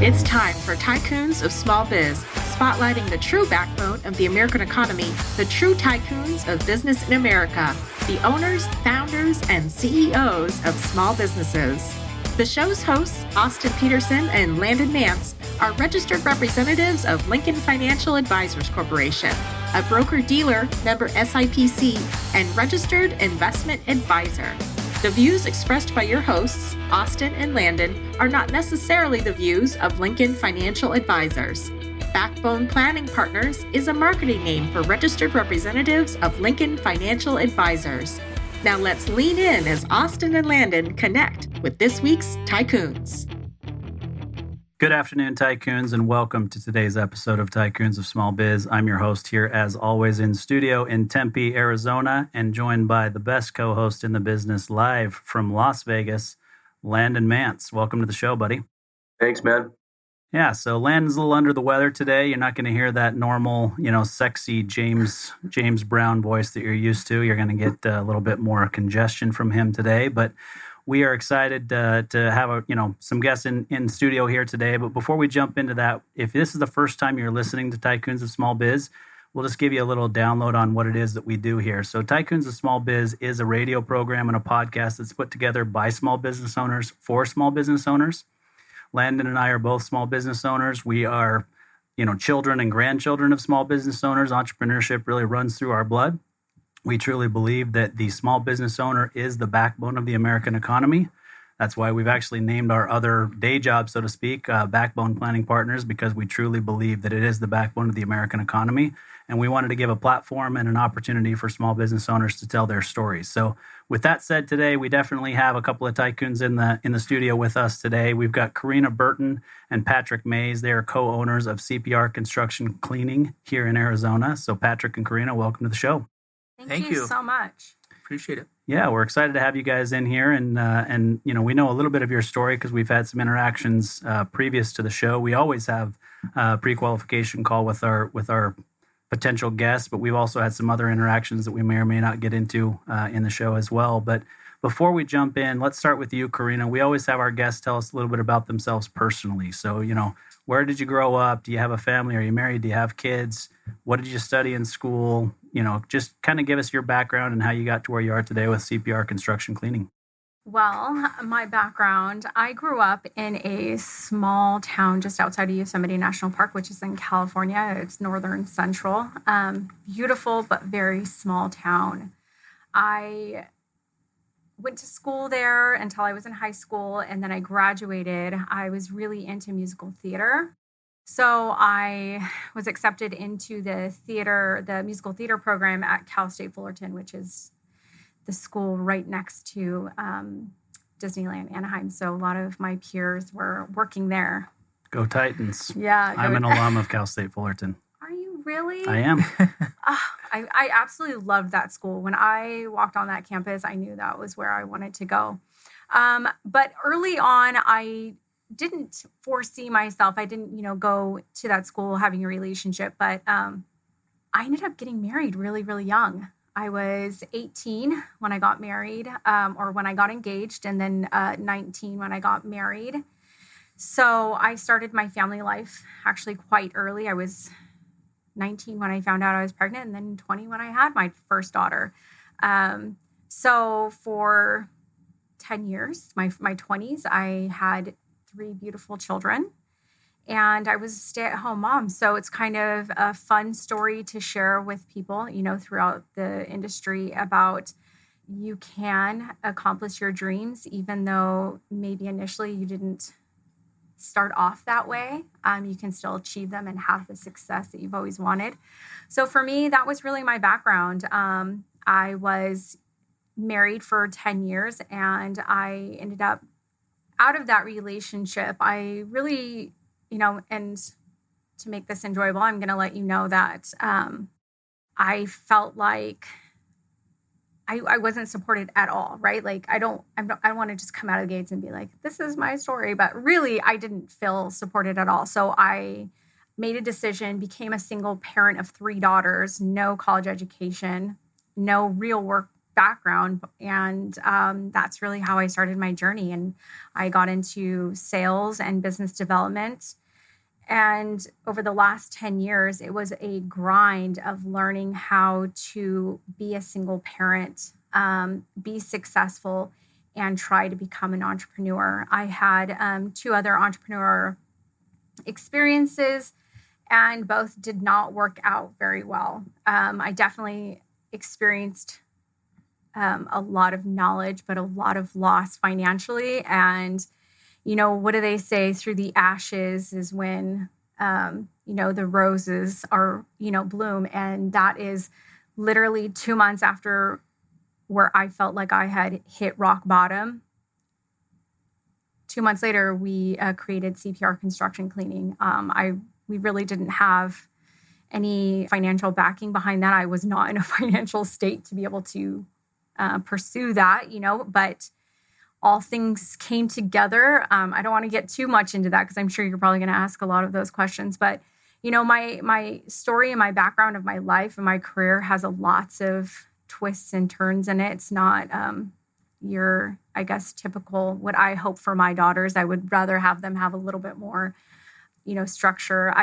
It's time for Tycoons of Small Biz, spotlighting the true backbone of the American economy, the true tycoons of business in America, the owners, founders, and CEOs of small businesses. The show's hosts, Austin Peterson and Landon Nance, are registered representatives of Lincoln Financial Advisors Corporation, a broker-dealer, member SIPC, and registered investment advisor. The views expressed by your hosts, Austin and Landon, are not necessarily the views of Lincoln Financial Advisors. Backbone Planning Partners is a marketing name for registered representatives of Lincoln Financial Advisors. Now let's lean in as Austin and Landon connect with this week's Tycoons. Good afternoon, Tycoons, and welcome to today's episode of Tycoons of Small Biz. I'm your host here, as always, in studio in Tempe, Arizona, and joined by the best co-host in the business live from Las Vegas, Landon Mance. Welcome to the show, buddy. Thanks, man. Yeah, so Landon's a little under the weather today. You're not going to hear that normal, sexy James Brown voice that you're used to. You're going to get a little bit more congestion from him today, but we are excited to have some guests in studio here today. But before we jump into that, if this is the first time you're listening to Tycoons of Small Biz, we'll just give you a little download on what it is that we do here. So Tycoons of Small Biz is a radio program and a podcast that's put together by small business owners for small business owners. Landon and I are both small business owners. We are, children and grandchildren of small business owners. Entrepreneurship really runs through our blood. We truly believe that the small business owner is the backbone of the American economy. That's why we've actually named our other day job, so to speak, Backbone Planning Partners, because we truly believe that it is the backbone of the American economy. And we wanted to give a platform and an opportunity for small business owners to tell their stories. So with that said, today, we definitely have a couple of tycoons in the studio with us today. We've got Corina, Burton, and Patrick Maez. They are co-owners of CPR Construction Cleaning here in Arizona. So Patrick and Corina, welcome to the show. Thank you so much. Appreciate it. Yeah, we're excited to have you guys in here, and we know a little bit of your story because we've had some interactions previous to the show. We always have a pre-qualification call with our potential guests, but we've also had some other interactions that we may or may not get into in the show as well. But before we jump in, let's start with you, Corina. We always have our guests tell us a little bit about themselves personally. So, where did you grow up? Do you have a family? Are you married? Do you have kids? What did you study in school? Just kind of give us your background and how you got to where you are today with CPR Construction Cleaning. Well, my background, I grew up in a small town just outside of Yosemite National Park, which is in California. It's northern central. Beautiful, but very small town. I went to school there until I was in high school, and then I graduated. I was really into musical theater. So I was accepted into the musical theater program at Cal State Fullerton, which is the school right next to Disneyland Anaheim. So a lot of my peers were working there. Go Titans. Yeah. I'm an alum of Cal State Fullerton. Are you really? I am. I absolutely loved that school. When I walked on that campus, I knew that was where I wanted to go. But early on, I didn't foresee myself. I didn't, go to that school having a relationship, but I ended up getting married really, really young. I was 18 when I got married, or when I got engaged, and then 19 when I got married. So I started my family life actually quite early. I was 19 when I found out I was pregnant, and then 20 when I had my first daughter. So for 10 years, my 20s, I had 3 beautiful children, and I was a stay-at-home mom. So it's kind of a fun story to share with people, throughout the industry about you can accomplish your dreams, even though maybe initially you didn't start off that way. You can still achieve them and have the success that you've always wanted. So for me, that was really my background. I was married for 10 years, and I ended up out of that relationship. I really, and to make this enjoyable, I'm going to let you know that I felt like I wasn't supported at all, right? Like I don't want to just come out of the gates and be like, this is my story, but really I didn't feel supported at all. So I made a decision, became a single parent of 3 daughters, no college education, no real work background. And that's really how I started my journey. And I got into sales and business development. And over the last 10 years, it was a grind of learning how to be a single parent, be successful, and try to become an entrepreneur. I had 2 other entrepreneur experiences, and both did not work out very well. I definitely experienced a lot of knowledge, but a lot of loss financially. And, what do they say? Through the ashes is when, the roses are, bloom. And that is literally 2 months after where I felt like I had hit rock bottom. 2 months later, we created CPR Construction Cleaning. We really didn't have any financial backing behind that. I was not in a financial state to be able to pursue that, but all things came together. I don't want to get too much into that because I'm sure you're probably going to ask a lot of those questions. But, my story and my background of my life and my career has lots of twists and turns in it. It's not your, I guess, typical what I hope for my daughters. I would rather have them have a little bit more, structure.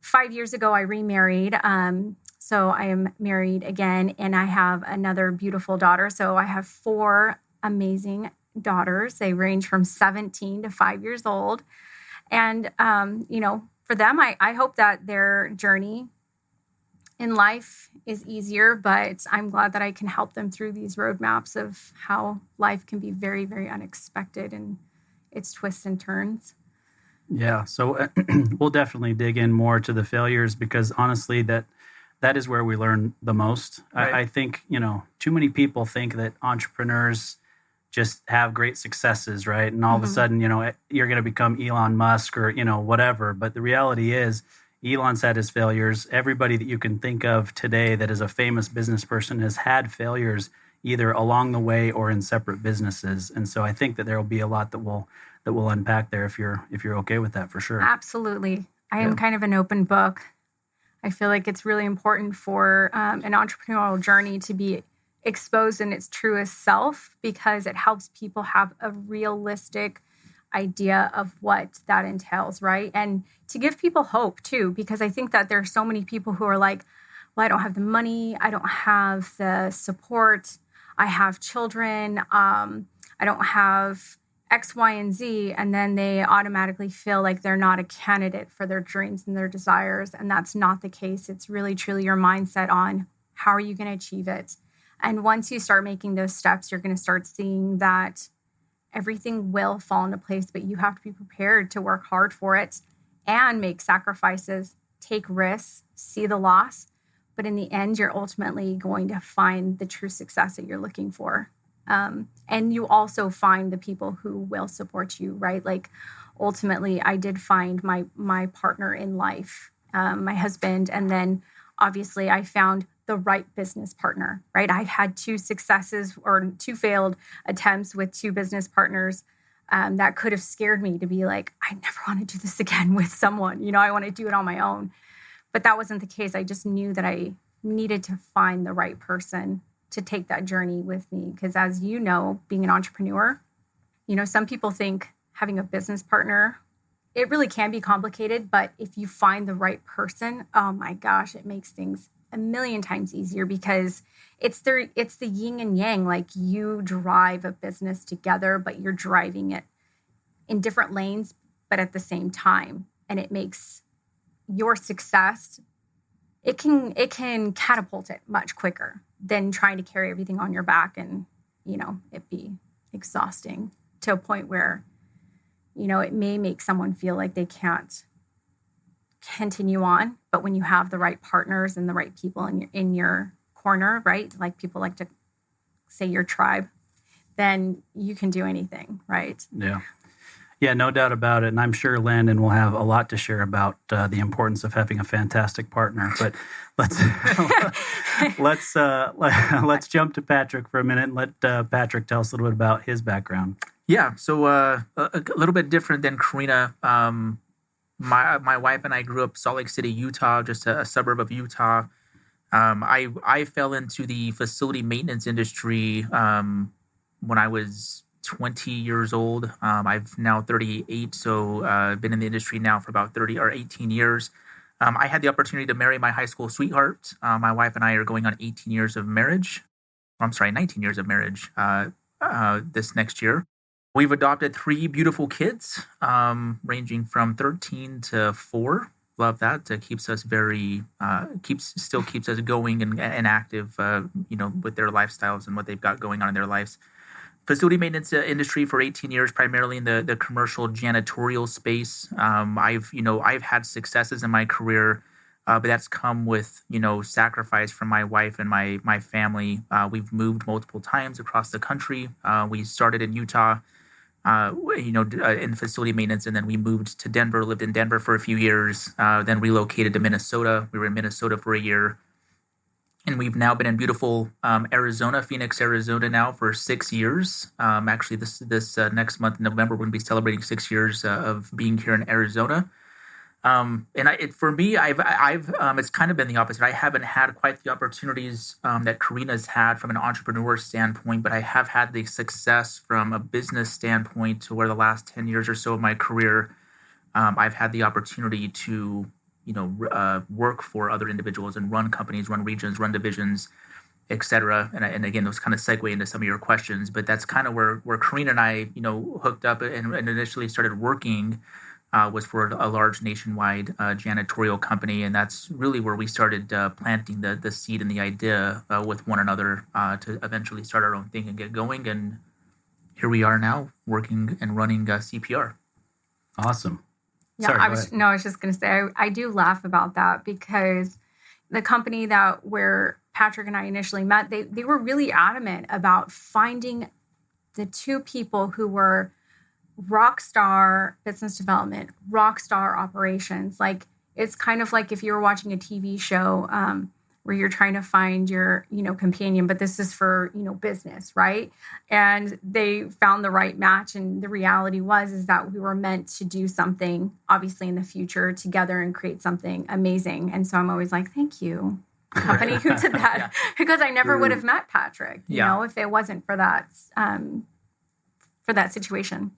5 years ago, I remarried. So I am married again, and I have another beautiful daughter. So I have 4 amazing daughters. They range from 17 to 5 years old. And, for them, I hope that their journey in life is easier, but I'm glad that I can help them through these roadmaps of how life can be very, very unexpected and its twists and turns. Yeah. So we'll definitely dig in more to the failures because honestly, that is where we learn the most. Right. I think, too many people think that entrepreneurs just have great successes, right? And all of a sudden, you're going to become Elon Musk or, whatever. But the reality is Elon's had his failures. Everybody that you can think of today that is a famous business person has had failures either along the way or in separate businesses. And so I think that there will be a lot that we'll unpack there if you're okay with that, for sure. Absolutely. I am kind of an open book. I feel like it's really important for an entrepreneurial journey to be exposed in its truest self because it helps people have a realistic idea of what that entails, right? And to give people hope too, because I think that there are so many people who are like, well, I don't have the money, I don't have the support, I have children, I don't have X, Y, and Z, and then they automatically feel like they're not a candidate for their dreams and their desires. And that's not the case. It's really, truly your mindset on how are you going to achieve it. And once you start making those steps, you're going to start seeing that everything will fall into place, but you have to be prepared to work hard for it and make sacrifices, take risks, see the loss. But in the end, you're ultimately going to find the true success that you're looking for. And you also find the people who will support you, right? Like ultimately, I did find my partner in life, my husband. And then obviously I found the right business partner, right? I had 2 successes or 2 failed attempts with 2 business partners that could have scared me to be like, I never want to do this again with someone. I want to do it on my own. But that wasn't the case. I just knew that I needed to find the right person to take that journey with me. Because as you know, being an entrepreneur, some people think having a business partner, it really can be complicated. But if you find the right person, oh my gosh, it makes things a million times easier because it's the yin and yang. Like you drive a business together, but you're driving it in different lanes, but at the same time. And it makes your success, it can catapult it much quicker than trying to carry everything on your back and, it be exhausting to a point where, it may make someone feel like they can't continue on. But when you have the right partners and the right people in your corner, right? Like people like to say your tribe, then you can do anything, right? Yeah. Yeah, no doubt about it. And I'm sure Landon will have a lot to share about the importance of having a fantastic partner. But let's jump to Patrick for a minute and let Patrick tell us a little bit about his background. Yeah, so a little bit different than Corina. My wife and I grew up Salt Lake City, Utah, just a suburb of Utah. I fell into the facility maintenance industry when I was 20 years old. I've now 38, so I've been in the industry now for about 30 or 18 years. I had the opportunity to marry my high school sweetheart. My wife and I are going on 18 years of marriage. I'm sorry, 19 years of marriage this next year. We've adopted 3 beautiful kids, ranging from 13 to 4. Love that. It keeps us still keeps us going and active, with their lifestyles and what they've got going on in their lives. Facility maintenance industry for 18 years, primarily in the commercial janitorial space. I've had successes in my career, but that's come with, sacrifice from my wife and my family. We've moved multiple times across the country. We started in Utah, in facility maintenance, and then we moved to Denver, lived in Denver for a few years, then relocated to Minnesota. We were in Minnesota for a year. And we've now been in beautiful Phoenix, Arizona now for 6 years. Actually, this next month in November, we're going to be celebrating 6 years of being here in Arizona. For me, it's kind of been the opposite. I haven't had quite the opportunities that Corina's had from an entrepreneur standpoint, but I have had the success from a business standpoint to where the last 10 years or so of my career, I've had the opportunity to work for other individuals and run companies, run regions, run divisions, et cetera. And again, those kind of segue into some of your questions, but that's kind of where Corina and I, hooked up and initially started working was for a large nationwide janitorial company. And that's really where we started planting the seed and the idea with one another to eventually start our own thing and get going. And here we are now working and running CPR. Awesome. Yeah, Sorry, I was just going to say, I do laugh about that because the company where Patrick and I initially met, they were really adamant about finding the 2 people who were rock star business development, rock star operations. Like, it's kind of like if you were watching a TV show where you're trying to find your, companion, but this is for, business, right? And they found the right match. And the reality is that we were meant to do something, obviously, in the future together and create something amazing. And so I'm always like, thank you, company who did that, Yeah. because I never would have met Patrick, if it wasn't for that situation.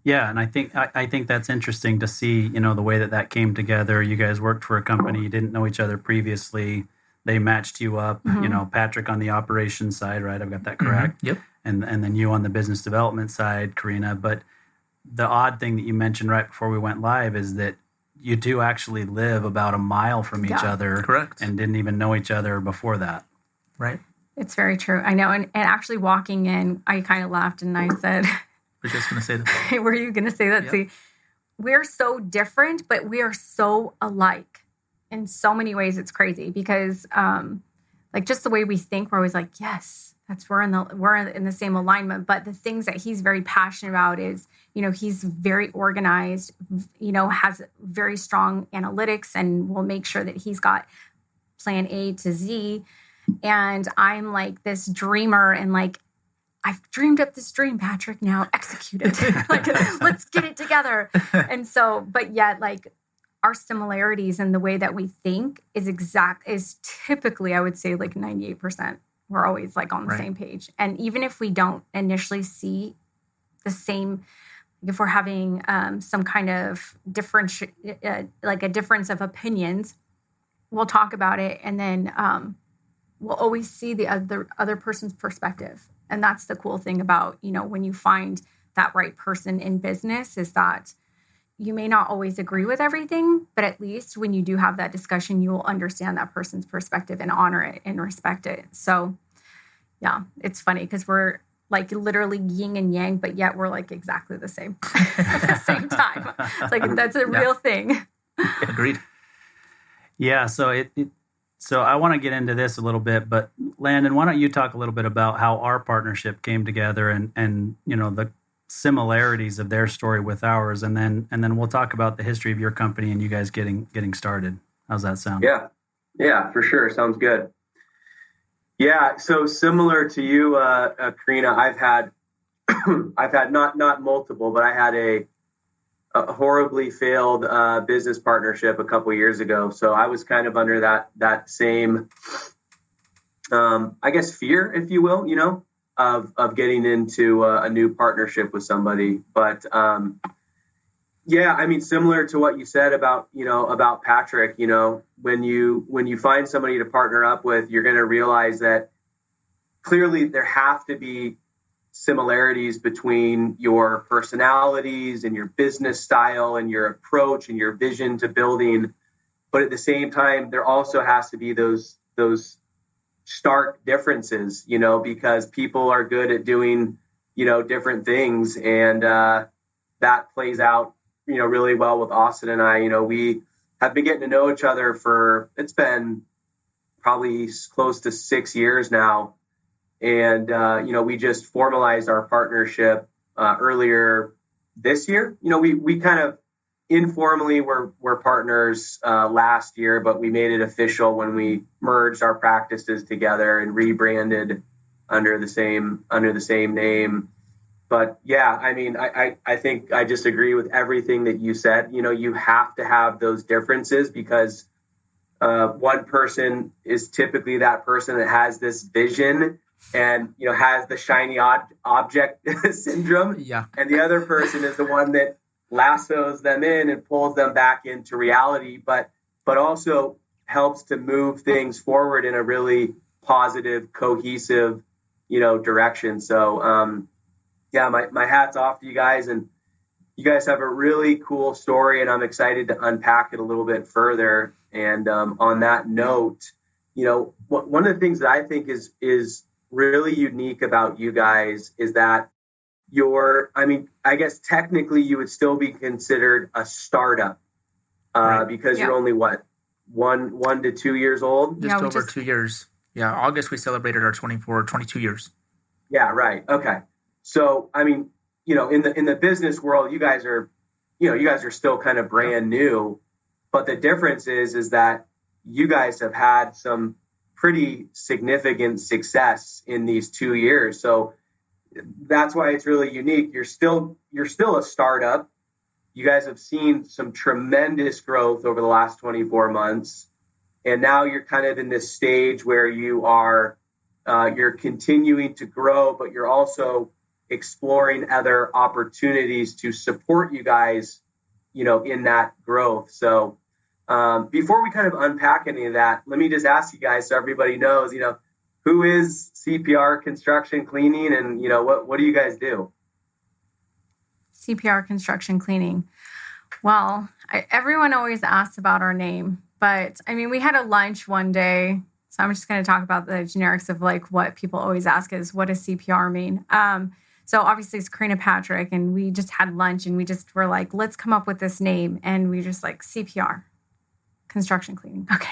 Yeah, and I think that's interesting to see, the way that came together. You guys worked for a company, you didn't know each other previously. They matched you up, Patrick on the operations side, right? I've got that correct. Mm-hmm. Yep. And then you on the business development side, Corina. But the odd thing that you mentioned right before we went live is that you do actually live about a mile from each other. Correct. And didn't even know each other before that. Right. It's very true. I know. And actually walking in, I kind of laughed and I said... We're just going to say that. Were you going to say that? Yep. See, we're so different, but we are so alike in so many ways. It's crazy because, just the way we think, we're always like, yes, we're in the same alignment. But the things that he's very passionate about is, he's very organized, has very strong analytics, and will make sure that he's got plan A to Z. And I'm like this dreamer, and I've dreamed up this dream, Patrick. Now execute it. Let's get it together. And so, but yet, our similarities and the way that we think is typically, I would say, 98%. We're always on the same page. And even if we don't initially see the same, if we're having some kind of difference, a difference of opinions, we'll talk about it, and then we'll always see the other person's perspective. And that's the cool thing about, when you find that right person in business, is that you may not always agree with everything, but at least when you do have that discussion, you will understand that person's perspective and honor it and respect it. So yeah, it's funny because we're literally yin and yang, but yet we're exactly the same at the same time. That's a real thing. Agreed. Yeah. So So I want to get into this a little bit, but Landon, why don't you talk a little bit about how our partnership came together and the similarities of their story with ours, and then we'll talk about the history of your company and you guys getting started. How's that sound? Yeah, for sure. Sounds good. Yeah, so similar to you, Corina, I've had not multiple, but I had a horribly failed business partnership a couple years ago. So I was kind of under that same, I guess, fear, if you will, of getting into a new partnership with somebody. But yeah, I mean, similar to what you said about Patrick, when you find somebody to partner up with, you're going to realize that clearly there have to be similarities between your personalities and your business style and your approach and your vision to building. But at the same time, there also has to be those stark differences, because people are good at doing, different things. And that plays out, really well with Austin and I. We have been getting to know each other it's been probably close to 6 years now. And, we just formalized our partnership earlier this year. We kind of informally were partners last year, but we made it official when we merged our practices together and rebranded under the same name. But yeah, I mean, I think I just agree with everything that you said. You have to have those differences because one person is typically that person that has this vision and has the shiny object syndrome. Yeah. And the other person is the one that lassos them in and pulls them back into reality, but also helps to move things forward in a really positive, cohesive, direction. So yeah, my hat's off to you guys, and you guys have a really cool story, and I'm excited to unpack it a little bit further. And on that note, one of the things that I think is really unique about you guys is that I guess technically you would still be considered a startup Right. because you're only 1 to 2 years old? Just over 2 years. Yeah, August we celebrated our 22 years. Yeah, right. Okay. So, I mean, in the business world, you guys are still kind of brand new, but the difference is that you guys have had some pretty significant success in these 2 years. So that's why it's really unique. You're still a startup. You guys have seen some tremendous growth over the last 24 months. And now you're kind of in this stage where you're continuing to grow, but you're also exploring other opportunities to support you guys, in that growth. So before we kind of unpack any of that, let me just ask you guys so everybody knows, who is CPR Construction Cleaning, and what do you guys do? CPR Construction Cleaning. Well, everyone always asks about our name, but I mean, we had a lunch one day, so I'm just going to talk about the generics of like what people always ask is, what does CPR mean? So obviously it's Corina Patrick, and we just had lunch and we just were like, let's come up with this name, and we just like CPR. Construction cleaning. Okay.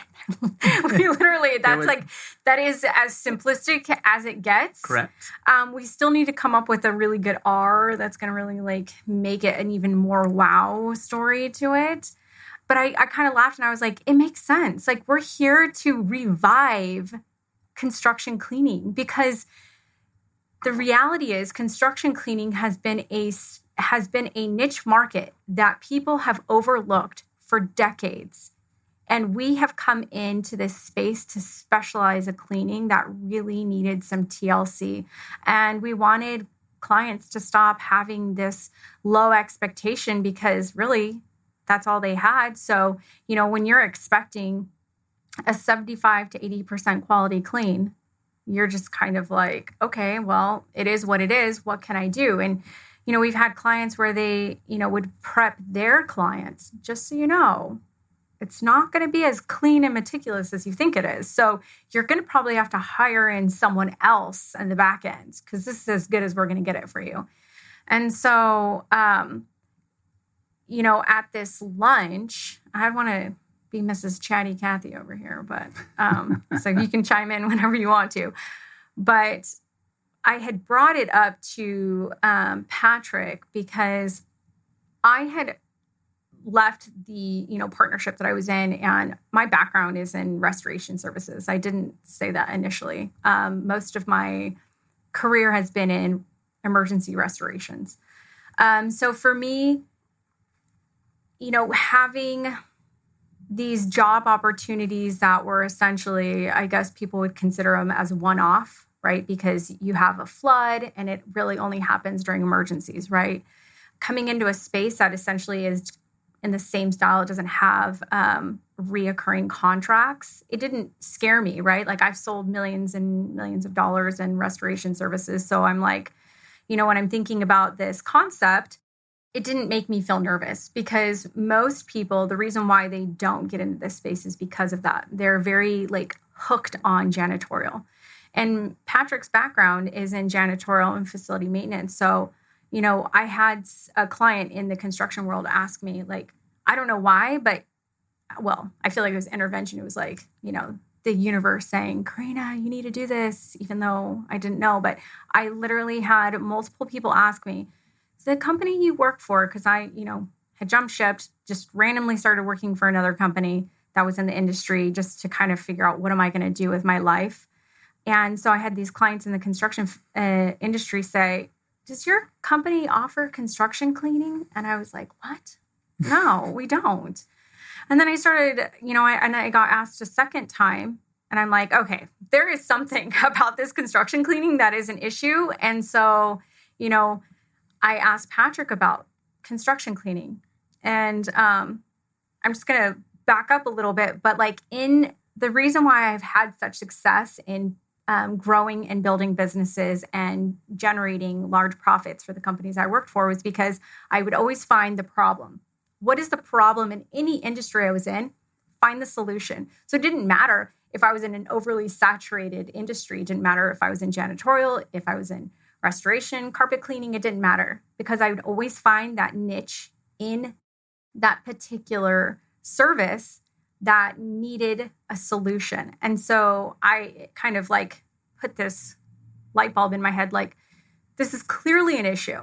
We literally, that is as simplistic as it gets. Correct. We still need to come up with a really good R that's going to really like make it an even more wow story to it. But I kind of laughed and I was like, it makes sense. Like, we're here to revive construction cleaning, because the reality is construction cleaning has been a niche market that people have overlooked for decades. And we have come into this space to specialize in cleaning that really needed some TLC. And we wanted clients to stop having this low expectation, because really that's all they had. So, when you're expecting a 75 to 80% quality clean, you're just kind of like, okay, well, it is what it is. What can I do? And, we've had clients where they, would prep their clients, just so you know, it's not going to be as clean and meticulous as you think it is. So you're going to probably have to hire in someone else in the back end, because this is as good as we're going to get it for you. And so, at this lunch, I want to be Mrs. Chatty Cathy over here, but so you can chime in whenever you want to. But I had brought it up to Patrick because I had left the partnership that I was in, and my background is in restoration services. I didn't say that initially. Most of my career has been in emergency restorations. So for me, having these job opportunities that were essentially, I guess people would consider them as one-off, right? Because you have a flood and it really only happens during emergencies, right? Coming into a space that essentially is in the same style, it doesn't have reoccurring contracts. It didn't scare me, right? Like I've sold millions and millions of dollars in restoration services. So I'm like, when I'm thinking about this concept, it didn't make me feel nervous because most people, the reason why they don't get into this space is because of that. They're very hooked on janitorial. And Patrick's background is in janitorial and facility maintenance. So, I had a client in the construction world ask me, I don't know why, but I feel like it was intervention. It was the universe saying, Corina, you need to do this, even though I didn't know. But I literally had multiple people ask me, the company you work for, because I, had jumped shipped, just randomly started working for another company that was in the industry just to kind of figure out what am I going to do with my life. And so I had these clients in the construction industry say, does your company offer construction cleaning? And I was like, what? No, we don't. And then I started, I got asked a second time. And I'm like, okay, there is something about this construction cleaning that is an issue. And so, I asked Patrick about construction cleaning. And I'm just going to back up a little bit. But in the reason why I've had such success in growing and building businesses and generating large profits for the companies I worked for was because I would always find the problem. What is the problem in any industry I was in? Find the solution. So it didn't matter if I was in an overly saturated industry. It didn't matter if I was in janitorial, if I was in restoration, carpet cleaning, it didn't matter because I would always find that niche in that particular service that needed a solution. And so I kind of put this light bulb in my head, this is clearly an issue.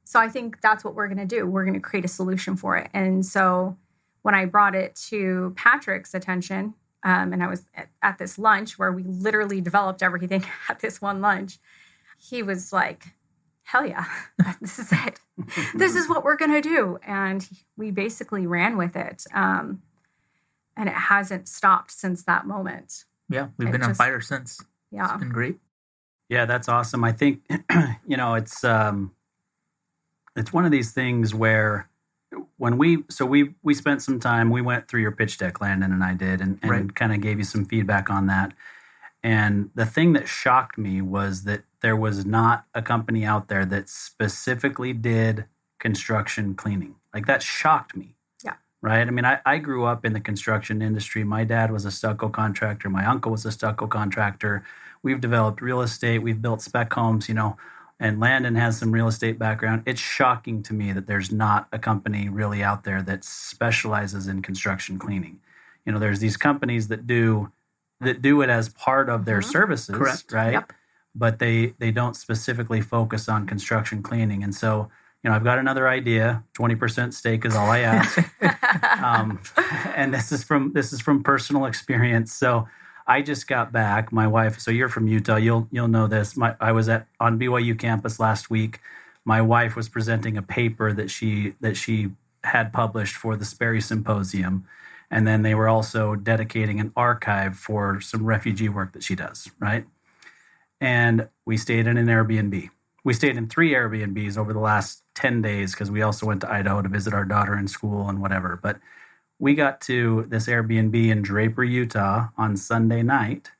So I think that's what we're going to do. We're going to create a solution for it. And so when I brought it to Patrick's attention, and I was at this lunch where we literally developed everything at this one lunch, he was like, hell yeah, this is it. This is what we're going to do. And we basically ran with it. And it hasn't stopped since that moment. Yeah, we've been on fire since. Yeah. It's been great. Yeah, that's awesome. I think, it's one of these things where when we spent some time, we went through your pitch deck, Landon and I did, and right. kind of gave you some feedback on that. And the thing that shocked me was that there was not a company out there that specifically did construction cleaning. That shocked me. Yeah. Right? I mean, I grew up in the construction industry. My dad was a stucco contractor. My uncle was a stucco contractor. We've developed real estate. We've built spec homes, and Landon has some real estate background. It's shocking to me that there's not a company really out there that specializes in construction cleaning. There's these companies that do it as part of their services, correct, right? Yep. But they don't specifically focus on construction cleaning. And so, I've got another idea. 20% stake is all I ask. And this is from personal experience. So I just got back. My wife. So you're from Utah. You'll know this. I was on BYU campus last week. My wife was presenting a paper that she had published for the Sperry Symposium. And then they were also dedicating an archive for some refugee work that she does, right? And we stayed in an Airbnb. We stayed in 3 Airbnbs over the last 10 days because we also went to Idaho to visit our daughter in school and whatever. But we got to this Airbnb in Draper, Utah on Sunday night,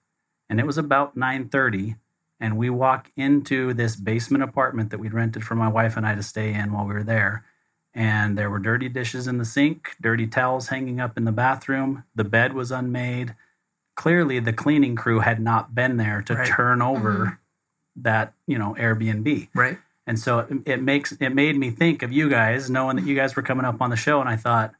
and it was about 9:30. And we walk into this basement apartment that we'd rented for my wife and I to stay in while we were there. And there were dirty dishes in the sink, dirty towels hanging up in the bathroom. The bed was unmade. Clearly, the cleaning crew had not been there to turn over that, Airbnb. Right. And so it made me think of you guys, knowing that you guys were coming up on the show. And I thought,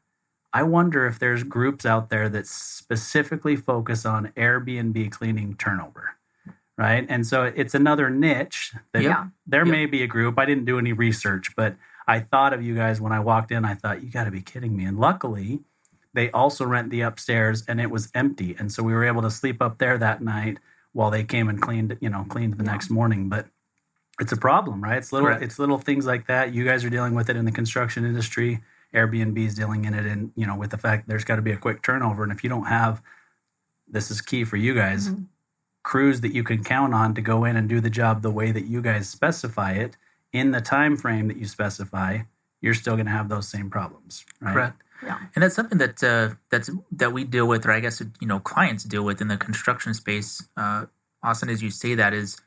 I wonder if there's groups out there that specifically focus on Airbnb cleaning turnover. Right. And so it's another niche that there may be a group. I didn't do any research, but I thought of you guys when I walked in. I thought, you got to be kidding me. And luckily, they also rent the upstairs and it was empty. And so we were able to sleep up there that night while they came and cleaned the next morning. But it's a problem, right? It's little things like that. You guys are dealing with it in the construction industry. Airbnb's dealing in it, and with the fact there's got to be a quick turnover, and if you don't have, this is key for you guys, crews that you can count on to go in and do the job the way that you guys specify it in the time frame that you specify, you're still going to have those same problems, right? Correct. Yeah. And that's something that we deal with, or I guess clients deal with in the construction space. Austin, as you say that, is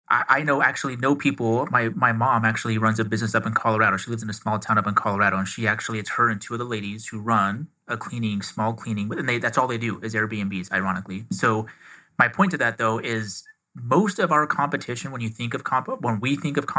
I know people. My mom actually runs a business up in Colorado. She lives in a small town up in Colorado, and it's her and two of the ladies who run a small cleaning, and that's all they do is Airbnbs, ironically. So my point to that though is most of our competition, when we think of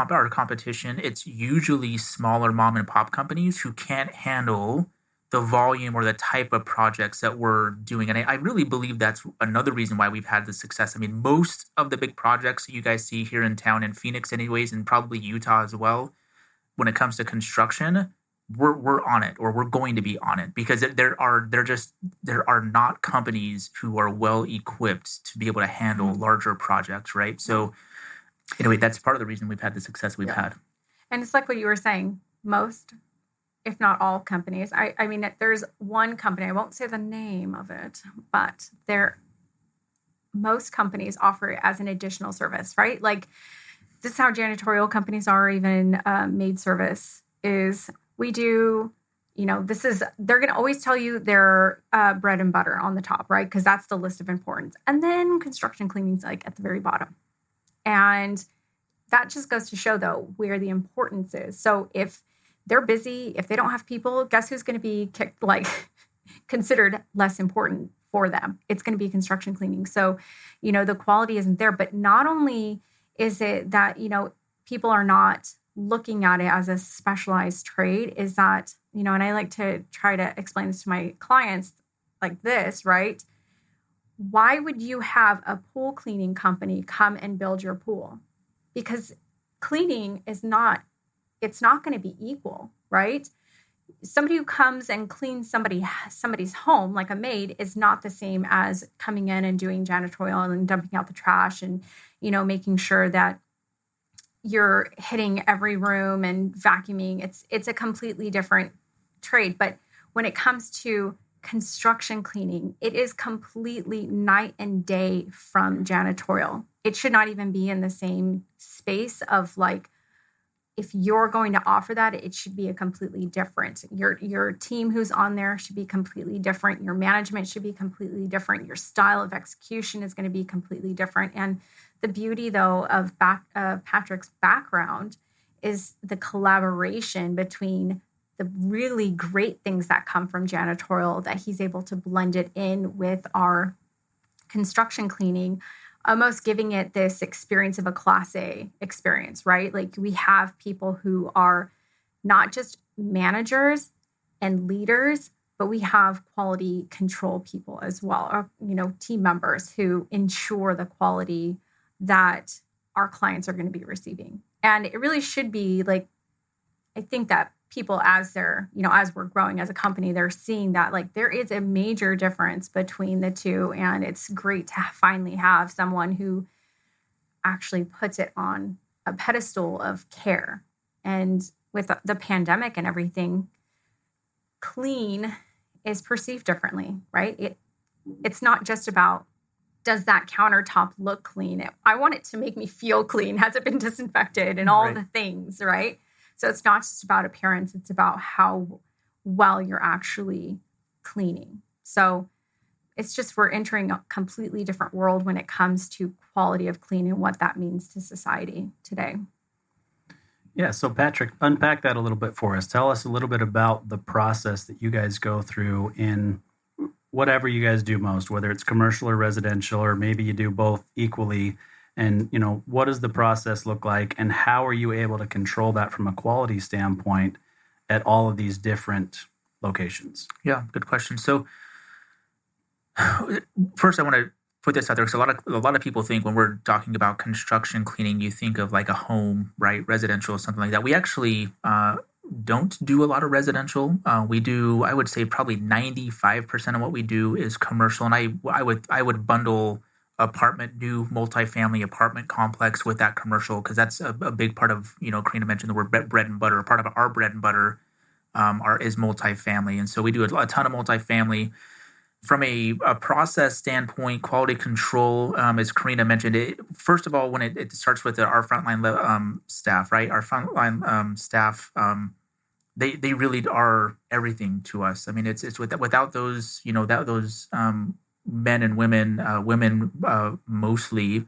our competition, it's usually smaller mom and pop companies who can't handle the volume or the type of projects that we're doing. And I really believe that's another reason why we've had the success. I mean, most of the big projects that you guys see here in town, in Phoenix anyways, and probably Utah as well, when it comes to construction, we're on it, or we're going to be on it, because there are not companies who are well equipped to be able to handle larger projects, right? So anyway, that's part of the reason we've had the success we've had. And it's like what you were saying, most, if not all companies. I mean, there's one company, I won't say the name of it, but most companies offer it as an additional service, right? Like, this is how janitorial companies are, even maid service is. We do, they're going to always tell you their bread and butter on the top, right? Because that's the list of importance. And then construction cleaning's like at the very bottom. And that just goes to show, though, where the importance is. So if they're busy, if they don't have people, guess who's going to be considered less important for them? It's going to be construction cleaning. So, the quality isn't there. But not only is it that, people are not looking at it as a specialized trade, is that, and I like to try to explain this to my clients like this, right? Why would you have a pool cleaning company come and build your pool? Because cleaning it's not going to be equal, right? Somebody who comes and cleans somebody's home, like a maid, is not the same as coming in and doing janitorial and dumping out the trash and, making sure that you're hitting every room and vacuuming. It's a completely different trade. But when it comes to construction cleaning, it is completely night and day from janitorial. It should not even be in the same space of, like, if you're going to offer that, it should be a completely different. Your team who's on there should be completely different. Your management should be completely different. Your style of execution is going to be completely different. And the beauty, though, of Patrick's background is the collaboration between the really great things that come from janitorial, that he's able to blend it in with our construction cleaning, almost giving it this experience of a Class A experience, right? Like, we have people who are not just managers and leaders, but we have quality control people as well, or, team members who ensure the quality that our clients are going to be receiving. And it really should be like, I think that people, as they're, as we're growing as a company, they're seeing that, like, there is a major difference between the two. And it's great to finally have someone who actually puts it on a pedestal of care. And with the pandemic and everything, clean is perceived differently, right? It's not just about, does that countertop look clean? I want it to make me feel clean. Has it been disinfected and all the things, right? So it's not just about appearance. It's about how well you're actually cleaning. So it's just, we're entering a completely different world when it comes to quality of clean and what that means to society today. Yeah. So Patrick, unpack that a little bit for us. Tell us a little bit about the process that you guys go through in whatever you guys do most, whether it's commercial or residential, or maybe you do both equally. And, what does the process look like, and how are you able to control that from a quality standpoint at all of these different locations? Yeah, good question. So first I want to put this out there, because a lot of people think when we're talking about construction cleaning, you think of like a home, right? Residential, something like that. We actually don't do a lot of residential. We do, I would say, probably 95% of what we do is commercial. And I would bundle new multifamily apartment complex with that commercial, because that's a big part of, Corina mentioned the word bread and butter. Part of our bread and butter is multifamily. And so we do a ton of multifamily. From a process standpoint, quality control, as Corina mentioned, first of all, when it starts with our frontline staff, right? Our frontline staff, they really are everything to us. I mean, it's without those, those men and women mostly,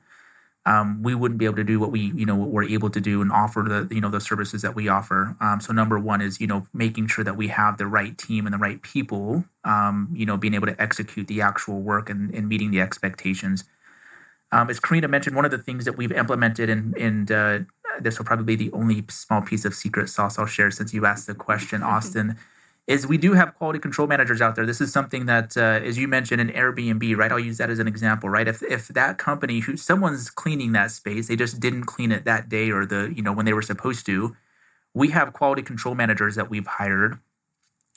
we wouldn't be able to do what what we're able to do and offer the services that we offer. So number one is, making sure that we have the right team and the right people, being able to execute the actual work and meeting the expectations. As Corina mentioned, one of the things that we've implemented, and this will probably be the only small piece of secret sauce I'll share since you asked the question, Austin, is we do have quality control managers out there. This is something that, as you mentioned, in Airbnb, right? I'll use that as an example, right? If that company, someone's cleaning that space, they just didn't clean it that day or when they were supposed to, we have quality control managers that we've hired.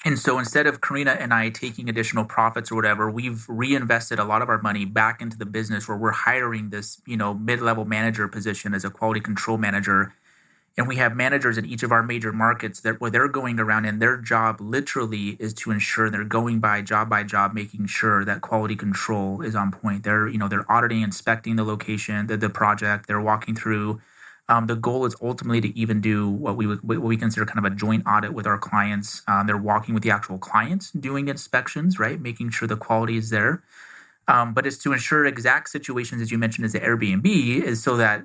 And so instead of Corina and I taking additional profits or whatever, we've reinvested a lot of our money back into the business where we're hiring this, mid-level manager position as a quality control manager. And we have managers in each of our major markets where they're going around, and their job literally is to ensure they're going by job, making sure that quality control is on point. They're auditing, inspecting the location, the project. They're walking through. The goal is ultimately to even do what we consider kind of a joint audit with our clients. They're walking with the actual clients, doing inspections, right, making sure the quality is there. But it's to ensure exact situations, as you mentioned, as the Airbnb is so that,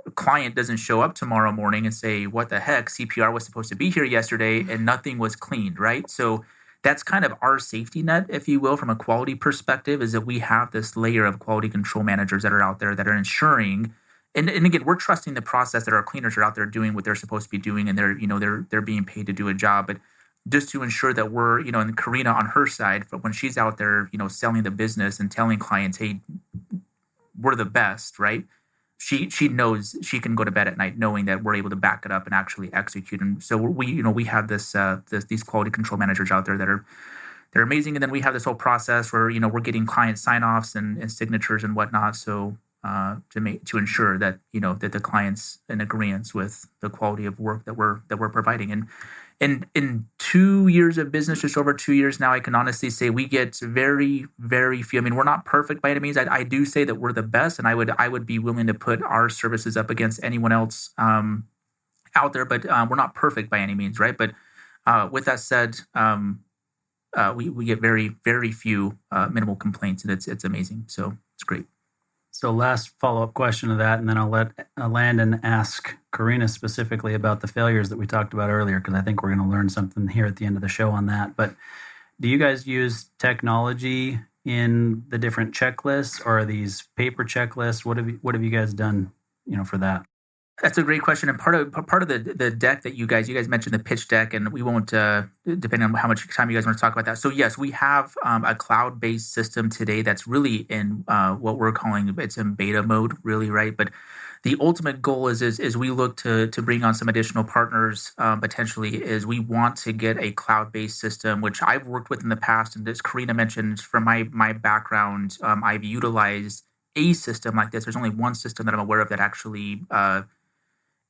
a client doesn't show up tomorrow morning and say, what the heck, CPR was supposed to be here yesterday and nothing was cleaned, right? So that's kind of our safety net, if you will, from a quality perspective, is that we have this layer of quality control managers that are out there that are ensuring, and again, we're trusting the process that our cleaners are out there doing what they're supposed to be doing, and they're being paid to do a job. But just to ensure that we're, and Corina on her side, but when she's out there, selling the business and telling clients, hey, we're the best, right? She knows she can go to bed at night knowing that we're able to back it up and actually execute. And so we have these quality control managers out there that they're amazing. And then we have this whole process where, we're getting client sign-offs and signatures and whatnot. So to ensure that, that the client's in agreement with the quality of work that we're providing. And in 2 years of business, just over 2 years now, I can honestly say we get very, very few. I mean, we're not perfect by any means. I do say that we're the best, and I would be willing to put our services up against anyone else out there, but we're not perfect by any means, right? But with that said, we get very, very few minimal complaints, and it's amazing. So it's great. So last follow-up question to that, and then I'll let Landon ask Corina specifically about the failures that we talked about earlier, because I think we're going to learn something here at the end of the show on that. But do you guys use technology in the different checklists, or are these paper checklists? What have you guys done, for that? That's a great question. And part of the deck that you guys mentioned, the pitch deck, and we won't, depending on how much time you guys want to talk about that. So yes, we have a cloud-based system today that's really in what we're calling, it's in beta mode, really, right? But the ultimate goal is we look to bring on some additional partners potentially, is we want to get a cloud-based system, which I've worked with in the past. And as Corina mentioned, from my background, I've utilized a system like this. There's only one system that I'm aware of that actually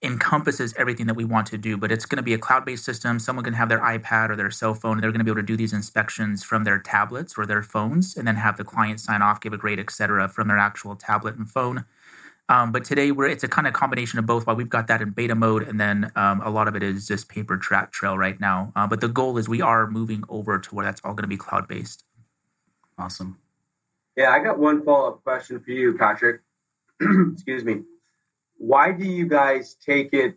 encompasses everything that we want to do, but it's going to be a cloud-based system. Someone can have their iPad or their cell phone, and they're going to be able to do these inspections from their tablets or their phones, and then have the client sign off, give a grade, et cetera, from their actual tablet and phone. But today it's a kind of combination of both. While we've got that in beta mode, and then a lot of it is just paper trail right now. But the goal is we are moving over to where that's all going to be cloud-based. Awesome. Yeah, I got one follow-up question for you, Patrick. Excuse me. Why do you guys take it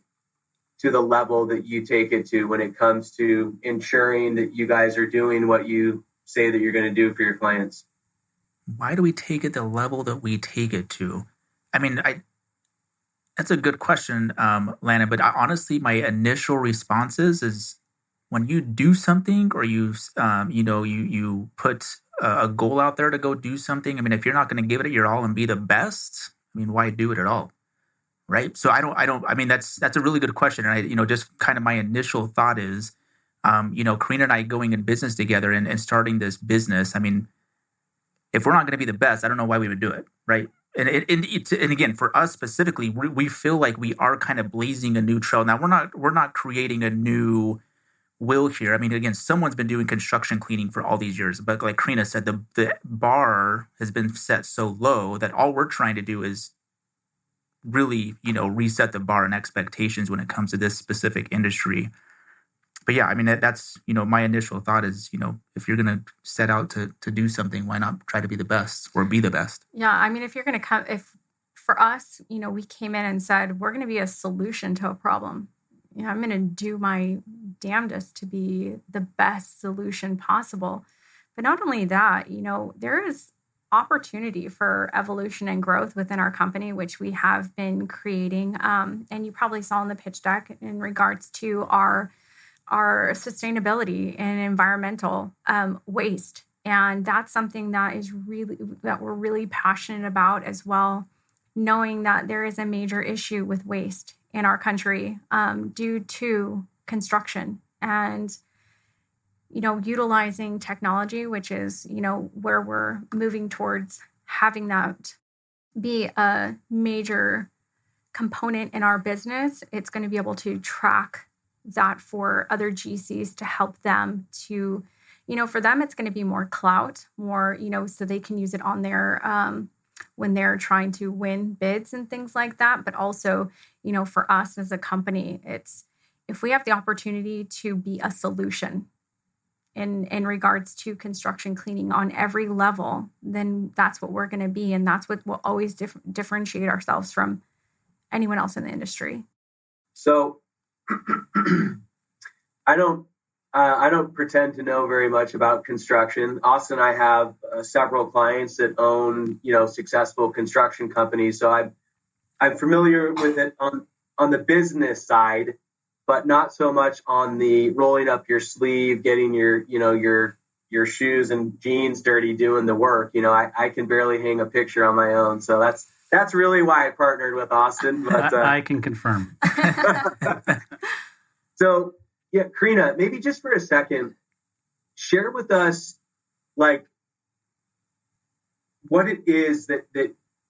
to the level that you take it to when it comes to ensuring that you guys are doing what you say that you're going to do for your clients? Why do we take it the level that we take it to? I mean, that's a good question, Lana, but honestly, my initial response is when you do something, or you put a goal out there to go do something. I mean, if you're not going to give it your all and be the best, I mean, why do it at all? Right. So I mean, that's a really good question. And just kind of my initial thought is, Corina and I going in business together and starting this business. I mean, if we're not going to be the best, I don't know why we would do it. Right. And again, for us specifically, we feel like we are kind of blazing a new trail. Now we're not creating a new will here. I mean, again, someone's been doing construction cleaning for all these years, but like Corina said, the bar has been set so low that all we're trying to do is really, reset the bar and expectations when it comes to this specific industry. But yeah, I mean, that's, my initial thought is, if you're going to set out to do something, why not try to be the best or be the best? Yeah. I mean, if you're going to come, if for us, we came in and said, we're going to be a solution to a problem. I'm going to do my damnedest to be the best solution possible. But not only that, there is opportunity for evolution and growth within our company, which we have been creating. And you probably saw in the pitch deck in regards to our sustainability and environmental waste. And that's something that we're really passionate about as well, knowing that there is a major issue with waste in our country due to construction and, utilizing technology, which is, where we're moving towards having that be a major component in our business. It's going to be able to track that for other GCs to help them to, for them, it's going to be more clout, more, so they can use it on their, when they're trying to win bids and things like that. But also, for us as a company, it's if we have the opportunity to be a solution in regards to construction cleaning on every level, then that's what we're going to be. And that's what will always differentiate ourselves from anyone else in the industry. So I don't pretend to know very much about construction. Austin and I have several clients that own, successful construction companies. So I'm familiar with it on the business side, but not so much on the rolling up your sleeve, getting your shoes and jeans dirty, doing the work. I can barely hang a picture on my own. So that's really why I partnered with Austin. But I can confirm. So, yeah, Corina, maybe just for a second, share with us, like, what it is that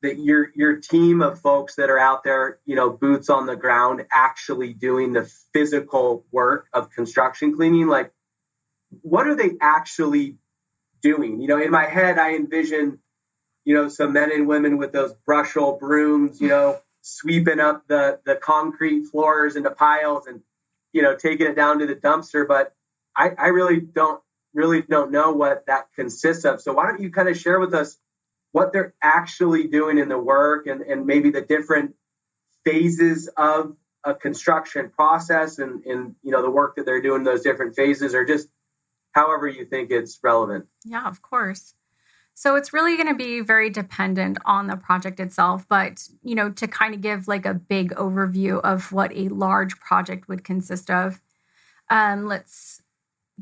your team of folks that are out there, boots on the ground, actually doing the physical work of construction cleaning. Like, what are they actually doing? In my head, I envision, some men and women with those brushel brooms, sweeping up the concrete floors into piles and, taking it down to the dumpster. But I really don't know what that consists of. So why don't you kind of share with us what they're actually doing in the work and maybe the different phases of a construction process and the work that they're doing in those different phases, or just however you think it's relevant. Yeah, of course. So it's really going to be very dependent on the project itself, but, to kind of give like a big overview of what a large project would consist of, let's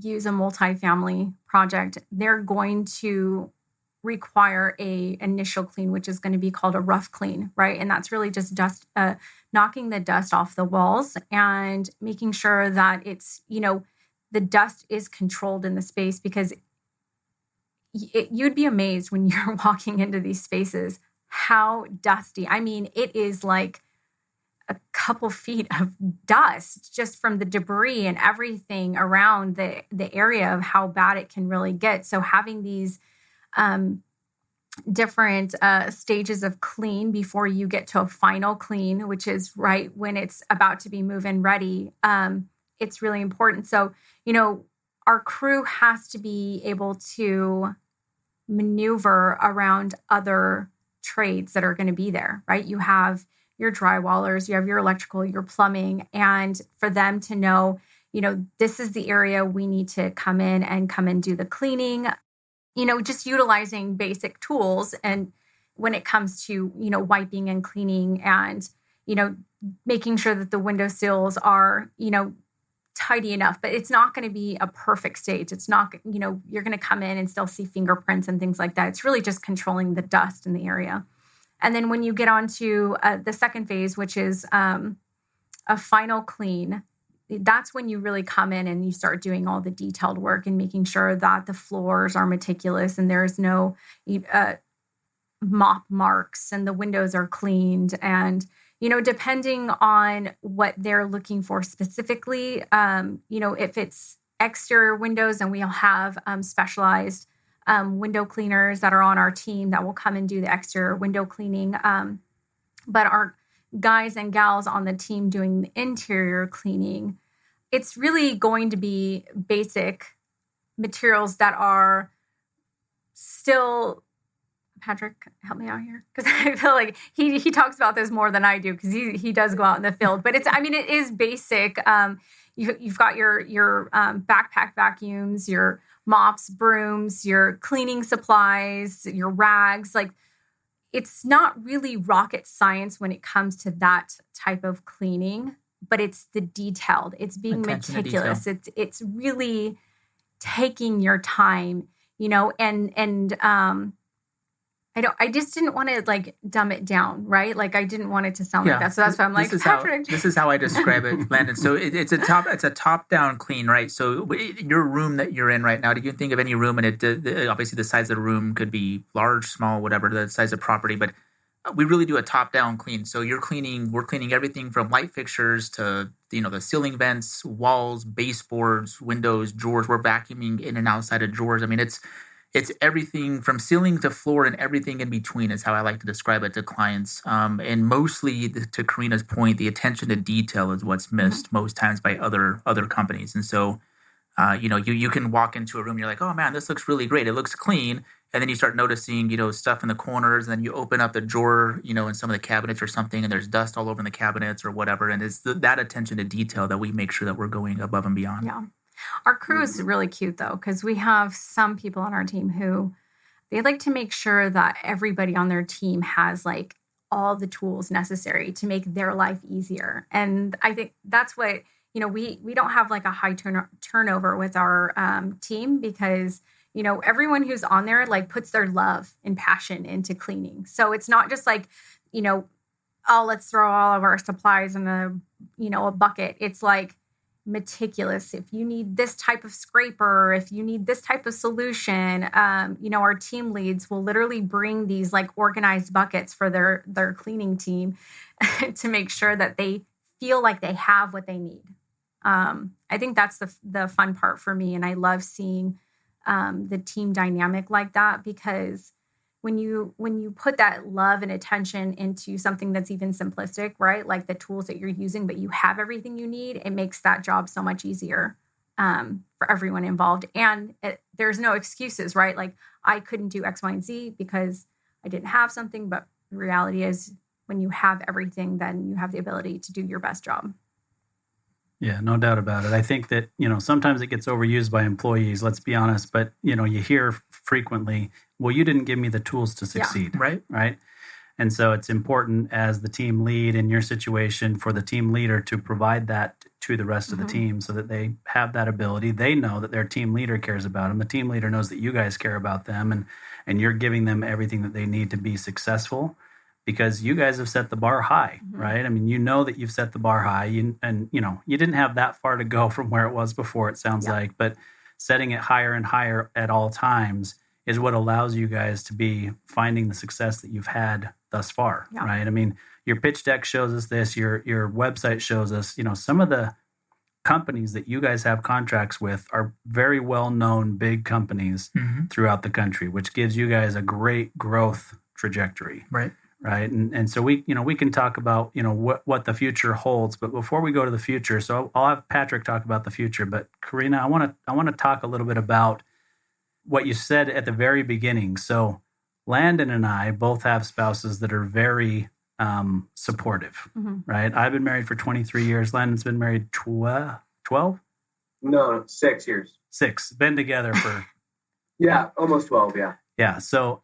use a multifamily project. They're going to require a initial clean, which is going to be called a rough clean, right? And that's really just dust, knocking the dust off the walls and making sure that it's, the dust is controlled in the space, because you'd be amazed when you're walking into these spaces how dusty. I mean, it is like a couple feet of dust just from the debris and everything around the area of how bad it can really get. So having these different stages of clean before you get to a final clean, which is right when it's about to be move-in ready, it's really important. So, our crew has to be able to maneuver around other trades that are going to be there, right? You have your drywallers, you have your electrical, your plumbing, and for them to know, this is the area we need to come in and do the cleaning, just utilizing basic tools. And when it comes to, wiping and cleaning and, making sure that the windowsills are, tidy enough, but it's not going to be a perfect stage. It's not, you're going to come in and still see fingerprints and things like that. It's really just controlling the dust in the area. And then when you get on to the second phase, which is a final clean, that's when you really come in and you start doing all the detailed work and making sure that the floors are meticulous and there's no mop marks and the windows are cleaned and, depending on what they're looking for specifically, if it's exterior windows, and we'll have specialized window cleaners that are on our team that will come and do the exterior window cleaning. But our guys and gals on the team doing the interior cleaning, it's really going to be basic materials that are still... Patrick, help me out here, because I feel like he talks about this more than I do, because he does go out in the field. But it is basic. You've got your backpack vacuums, your mops, brooms, your cleaning supplies, your rags. Like, it's not really rocket science when it comes to that type of cleaning, but it's the detailed. It's being meticulous. It's really taking your time, and I just didn't want to like dumb it down, right? Like, I didn't want it to sound like that. So that's why I'm like, Patrick. This is how I describe it, Landon. So it's a top-down clean, right? So your room that you're in right now, do you think of any room, and obviously the size of the room could be large, small, whatever the size of property, but we really do a top-down clean. So we're cleaning everything from light fixtures to, the ceiling vents, walls, baseboards, windows, drawers. We're vacuuming in and outside of drawers. I mean, it's everything from ceiling to floor and everything in between is how I like to describe it to clients. And mostly, to Corina's point, the attention to detail is what's missed most times by other companies. And so, you can walk into a room, you're like, oh man, this looks really great. It looks clean. And then you start noticing, stuff in the corners, and then you open up the drawer, in some of the cabinets or something, and there's dust all over in the cabinets or whatever. And it's that attention to detail that we make sure that we're going above and beyond. Yeah. Our crew is really cute, though, because we have some people on our team who they like to make sure that everybody on their team has like all the tools necessary to make their life easier. And I think that's what, we don't have like a high turnover with our team, because, everyone who's on there like puts their love and passion into cleaning. So it's not just like, let's throw all of our supplies in a bucket. It's like meticulous. If you need this type of scraper, if you need this type of solution, our team leads will literally bring these like organized buckets for their cleaning team to make sure that they feel like they have what they need. I think that's the fun part for me. And I love seeing the team dynamic like that, because when you put that love and attention into something that's even simplistic, right? Like the tools that you're using, but you have everything you need, it makes that job so much easier for everyone involved. And there's no excuses, right? Like, I couldn't do X, Y, and Z because I didn't have something. But the reality is, when you have everything, then you have the ability to do your best job. Yeah, no doubt about it. I think that, sometimes it gets overused by employees, let's be honest, but, you hear frequently, well, you didn't give me the tools to succeed. Yeah. Right. And so it's important as the team lead in your situation for the team leader to provide that to the rest of the team so that they have that ability. They know that their team leader cares about them. The team leader knows that you guys care about them, and you're giving them everything that they need to be successful. Because you guys have set the bar high, right? I mean, that you've set the bar high, you didn't have that far to go from where it was before, it sounds like, but setting it higher and higher at all times is what allows you guys to be finding the success that you've had thus far, right? I mean, your pitch deck shows us this, your website shows us, some of the companies that you guys have contracts with are very well-known big companies throughout the country, which gives you guys a great growth trajectory. Right. And so we can talk about, what the future holds. But before we go to the future, so I'll have Patrick talk about the future. But Corina, I want to talk a little bit about what you said at the very beginning. So Landon and I both have spouses that are very supportive, right? I've been married for 23 years. Landon's been married 12? No, 6 years. 6. Been together for... Yeah, almost 12, yeah. Yeah, so...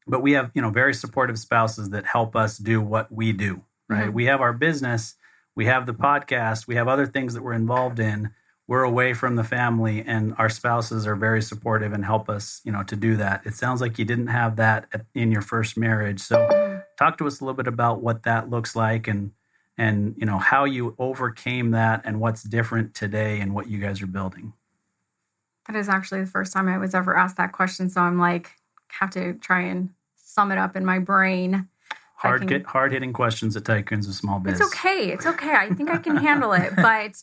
But we have, very supportive spouses that help us do what we do, right? We have our business, we have the podcast, we have other things that we're involved in. We're away from the family, and our spouses are very supportive and help us, to do that. It sounds like you didn't have that in your first marriage. So talk to us a little bit about what that looks like and how you overcame that and what's different today and what you guys are building. That is actually the first time I was ever asked that question. So I'm like, have to try and sum it up in my brain. hard hitting questions at Tycoons of Small Biz. It's okay. It's okay. I think I can handle it. But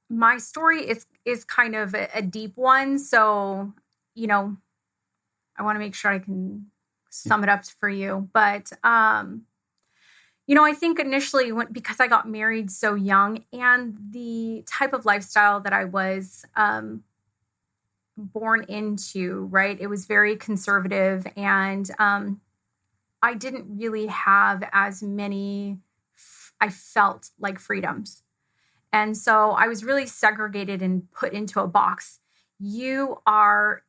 my story is kind of a deep one. So, I want to make sure I can sum it up for you. But, I think initially because I got married so young and the type of lifestyle that I was born into, right? It was very conservative, and I didn't really have as many, I felt like, freedoms. And so I was really segregated and put into a box. You are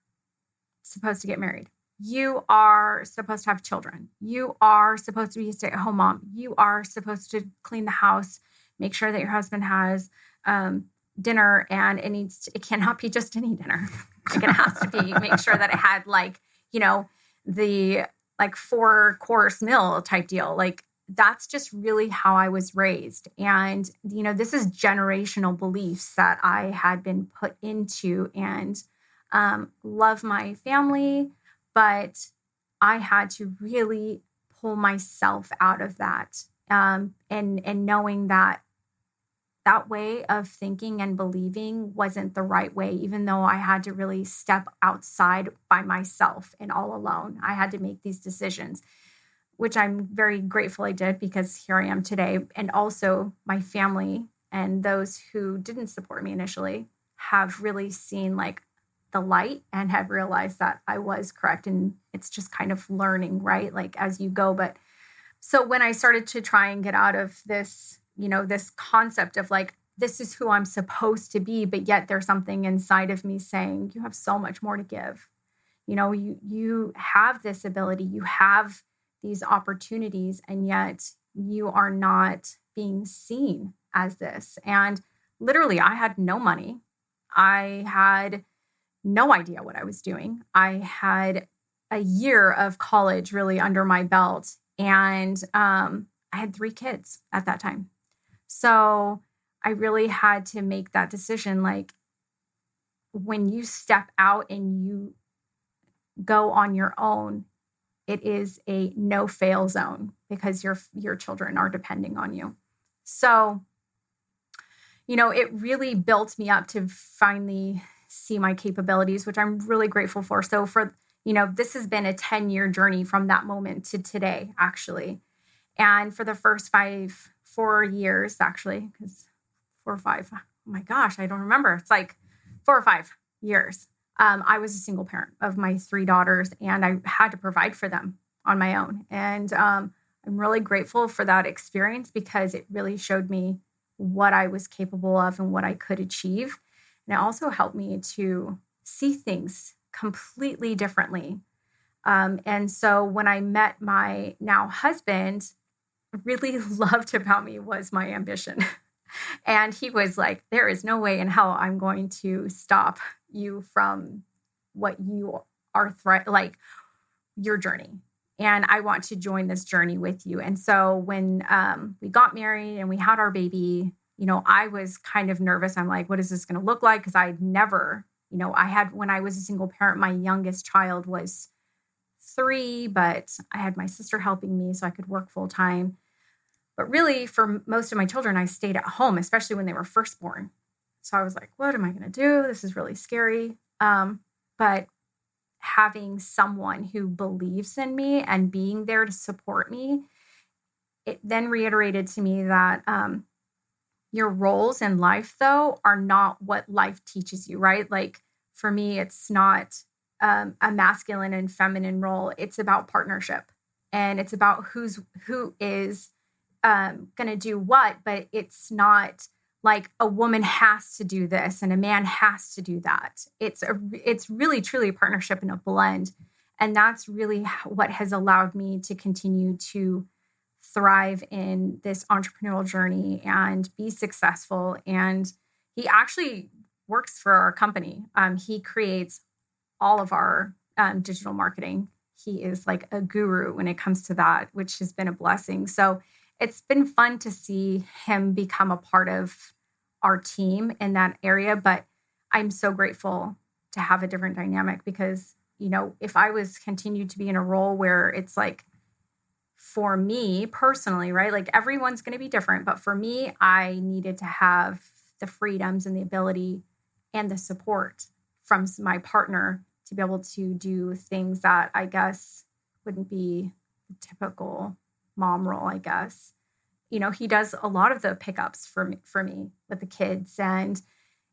supposed to get married. You are supposed to have children. You are supposed to be a stay-at-home mom. You are supposed to clean the house, make sure that your husband has dinner, and it cannot be just any dinner. It has to be, make sure that it had the 4-course meal type deal. That's just really how I was raised. And, this is generational beliefs that I had been put into, and love my family, but I had to really pull myself out of that. And knowing that way of thinking and believing wasn't the right way, even though I had to really step outside by myself and all alone. I had to make these decisions, which I'm very grateful I did, because here I am today. And also my family and those who didn't support me initially have really seen the light and have realized that I was correct. And it's just kind of learning, right? As you go. But so when I started to try and get out of this, this concept of this is who I'm supposed to be, but yet there's something inside of me saying, you have so much more to give. You have this ability, you have these opportunities, and yet you are not being seen as this. And literally, I had no money. I had no idea what I was doing. I had a year of college really under my belt, and I had 3 kids at that time. So I really had to make that decision. When you step out and you go on your own, it is a no-fail zone, because your children are depending on you. So, it really built me up to finally see my capabilities, which I'm really grateful for. So this has been a 10-year journey from that moment to today, actually. And for the first 4 years, actually, because 4 or 5, oh my gosh, I don't remember. It's 4 or 5 years. I was a single parent of my 3 daughters, and I had to provide for them on my own. And I'm really grateful for that experience, because it really showed me what I was capable of and what I could achieve. And it also helped me to see things completely differently. And so when I met my now husband, really loved about me was my ambition. And he was like, there is no way in hell I'm going to stop you from what you are, your journey. And I want to join this journey with you. And so when we got married and we had our baby, I was kind of nervous. I'm like, what is this going to look like? Because I'd never, when I was a single parent, my youngest child was 3, but I had my sister helping me so I could work full time. But really, for most of my children, I stayed at home, especially when they were first born. So I was like, what am I going to do? This is really scary. But having someone who believes in me and being there to support me, it then reiterated to me that your roles in life, though, are not what life teaches you, right? For me, it's not a masculine and feminine role. It's about partnership, and it's about who is going to do what, but it's not a woman has to do this and a man has to do that. It's really truly a partnership and a blend. And that's really what has allowed me to continue to thrive in this entrepreneurial journey and be successful. And he actually works for our company. He creates all of our digital marketing. He is a guru when it comes to that, which has been a blessing. So it's been fun to see him become a part of our team in that area. But I'm so grateful to have a different dynamic, because, if I was continued to be in a role where it's for me personally, right? Like everyone's going to be different, but for me, I needed to have the freedoms and the ability and the support from my partner to be able to do things that I guess wouldn't be the typical mom role, I guess. You know, he does a lot of the pickups for me with the kids, and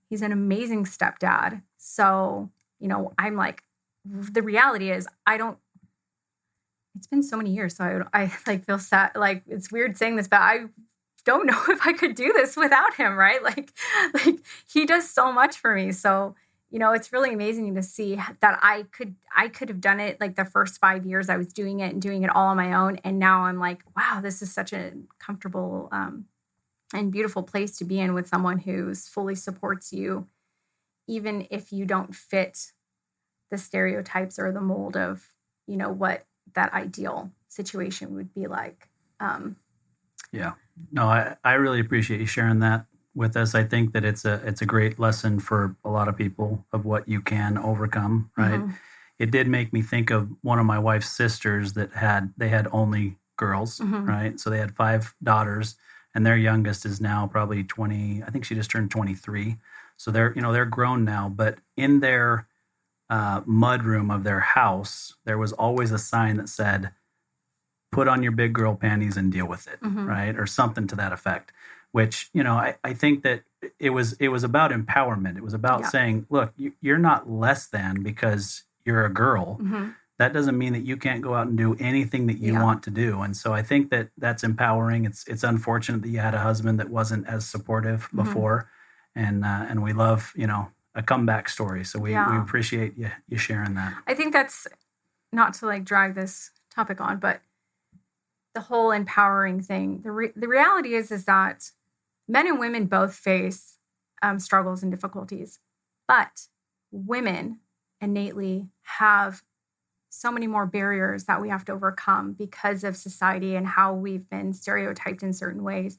he's an amazing stepdad. So, you know, I'm like, the reality is it's been so many years. So I like feel sad. Like it's weird saying this, but I don't know if I could do this without him. Right. Like he does so much for me. So, you know, it's really amazing to see that I could have done it like the first 5 years I was doing it and doing it all on my own. And now I'm like, wow, this is such a comfortable and beautiful place to be in with someone who fully supports you, even if you don't fit the stereotypes or the mold of, you know, what that ideal situation would be like. Yeah. No, I really appreciate you sharing that with us. I think that it's a great lesson for a lot of people of what you can overcome, right? Mm-hmm. It did make me think of one of my wife's sisters that had only girls, mm-hmm. right? So they had 5 daughters, and their youngest is now probably 20. I think she just turned 23. So they're grown now, but in their mudroom of their house, there was always a sign that said, "Put on your big girl panties and deal with it," mm-hmm. right? Or something to that effect. Which, you know, I think that it was about empowerment. It was about saying, look, you're not less than because you're a girl. Mm-hmm. That doesn't mean that you can't go out and do anything that you want to do. And so I think that that's empowering. It's unfortunate that you had a husband that wasn't as supportive mm-hmm. before. And we love, you know, a comeback story. So we appreciate you sharing that. I think that's, not to like drag this topic on, but the whole empowering thing, the reality is that men and women both face struggles and difficulties, but women innately have so many more barriers that we have to overcome because of society and how we've been stereotyped in certain ways.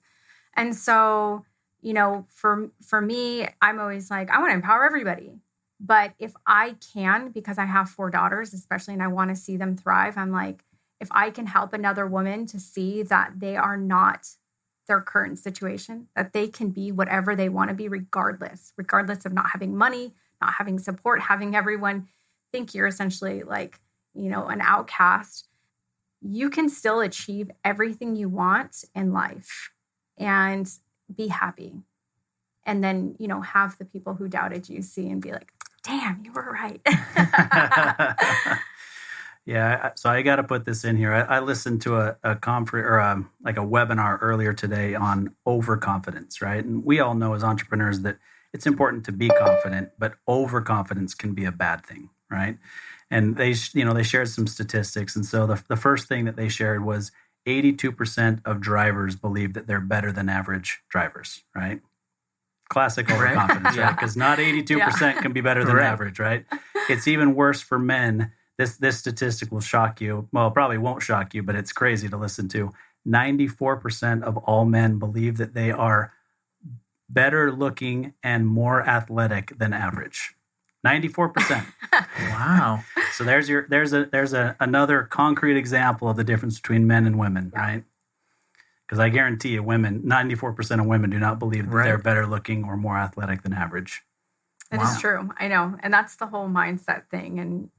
And so, you know, for me, I'm always like, I want to empower everybody. But if I can, because I have 4 daughters, especially, and I want to see them thrive, I'm like, if I can help another woman to see that they are not their current situation, that they can be whatever they want to be, regardless of not having money, not having support, having everyone think you're essentially like, you know, an outcast, you can still achieve everything you want in life and be happy. And then, you know, have the people who doubted you see and be like, damn, you were right. Yeah, so I got to put this in here. I listened to a conference or like a webinar earlier today on overconfidence, right? And we all know as entrepreneurs that it's important to be confident, but overconfidence can be a bad thing, right? And they shared some statistics, and so the first thing that they shared was 82% of drivers believe that they're better than average drivers, right? Classic overconfidence, right? Because not 82% can be better than average, right? It's even worse for men. This statistic will shock you. Well, it probably won't shock you, but it's crazy to listen to. 94% of all men believe that they are better looking and more athletic than average. 94%. Wow. So there's another concrete example of the difference between men and women, right? Because I guarantee you, 94% of women do not believe that they're better looking or more athletic than average. That is true. I know. And that's the whole mindset thing. And,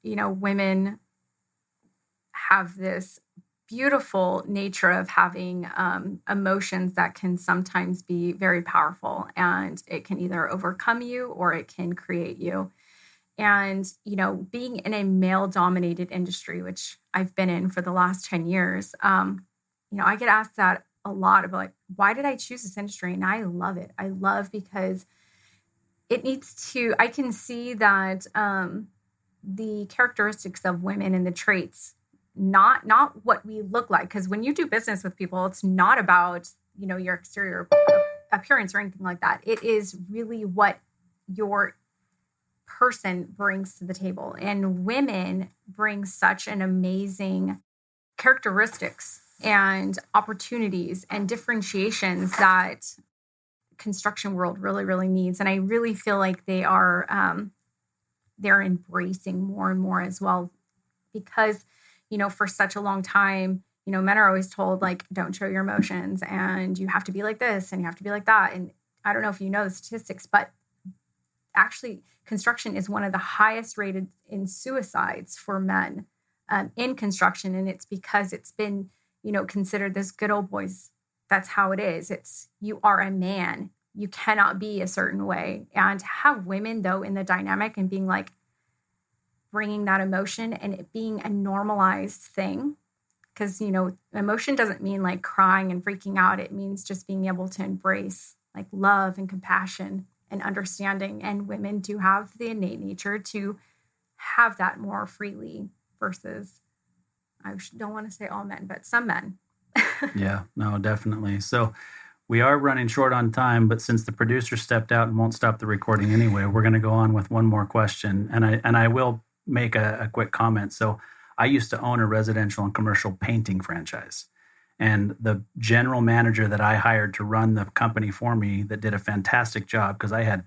you know, women have this beautiful nature of having emotions that can sometimes be very powerful, and it can either overcome you or it can create you. And, you know, being in a male-dominated industry, which I've been in for the last 10 years, you know, I get asked that a lot about like, why did I choose this industry? And I love it. I love because it needs to, I can see that the characteristics of women and the traits, not what we look like. Because when you do business with people, it's not about, you know, your exterior appearance or anything like that. It is really what your person brings to the table. And women bring such an amazing characteristics and opportunities and differentiations that construction world really, really needs. And I really feel like they are, they're embracing more and more as well, because, you know, for such a long time, men are always told like, don't show your emotions and you have to be like this and you have to be like that. And I don't know if you know the statistics, but actually construction is one of the highest rated in suicides for men in construction. And it's because it's been, considered this good old boys. That's how it is. It's, you are a man. You cannot be a certain way. And to have women though in the dynamic and being like, bringing that emotion and it being a normalized thing. Because, emotion doesn't mean like crying and freaking out. It means just being able to embrace like love and compassion and understanding. And women do have the innate nature to have that more freely versus, I don't want to say all men, but some men. Yeah, no, definitely. So we are running short on time, but since the producer stepped out and won't stop the recording anyway, we're going to go on with one more question. And I will make a quick comment. So I used to own a residential and commercial painting franchise. And the general manager that I hired to run the company for me that did a fantastic job, because I had,